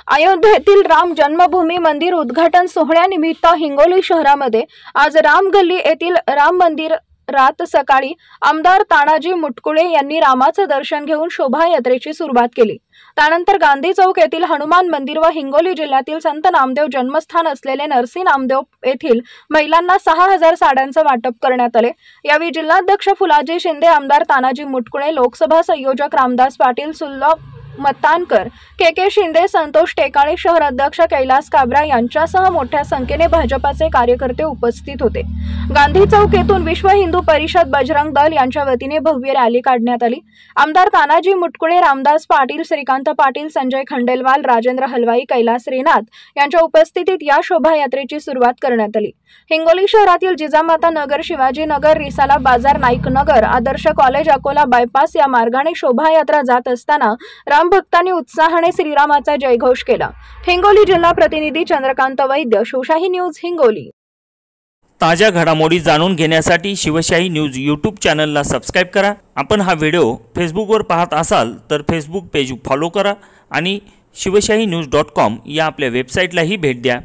अयोध्येतील राम जन्मभूमी मंदिर उद्घाटन सोहळ्यानिमित्त हिंगोली शहरामध्ये आज राम गल्ली येथील राम मंदिरात सकाळी आमदार तानाजी मुटकुळे यांनी रामाचं दर्शन घेऊन शोभायात्रेची सुरुवात केली। त्यानंतर गांधी चौक येथील हनुमान मंदिर व हिंगोली जिल्ह्यातील संत नामदेव जन्मस्थान असलेले नरसी नामदेव येथील महिलांना 6000 साड्यांचे वाटप करण्यात आले। यावेळी जिल्हाध्यक्ष फुलाजी शिंदे, आमदार तानाजी मुटकुळे, लोकसभा संयोजक रामदास पाटील, सुलभ मतानकर, के शिंदे, संतोष टेकाळे, शहर अध्यक्ष कैलास काबरा यांच्यासह मोठ्या संख्येने भाजपाचे कार्यकर्ते उपस्थित होते। गांधी चौक येथून विश्व हिंदू परिषद बजरंग दल यांच्या वतीने भव्य रॅली काढण्यात आली। आमदार तानाजी मुटकुळे, रामदास पाटील, श्रीकांत पाटील, संजय खंडेलवाल, राजेंद्र हलवाई, कैलास श्रीनाथ यांच्या उपस्थितीत या शोभायात्रेची सुरुवात करण्यात आली। हिंगोली शहरातील जिजामाता नगर, शिवाजी नगर, रिसाला बाजार, नाईक नगर, आदर्श कॉलेज, अकोला बायपास या मार्गाने शोभायात्रा जात असताना राम भक्तांनी उत्साहाने श्रीरामाचा जयघोष केला। हिंगोली जिल्हा प्रतिनिधी चंद्रकांत वैद्य, शिवशाही न्यूज, हिंगोली। ताज्या घडामोडी जाणून घेण्यासाठी शिवशाही न्यूज यूट्यूब चॅनलला सबस्क्राइब करा। आपण हा व्हिडिओ फेसबुकवर पाहत असाल तर फेसबुक पेज फॉलो करा आणि शिवशाही news.com या आपल्या वेबसाईटलाही भेट द्या।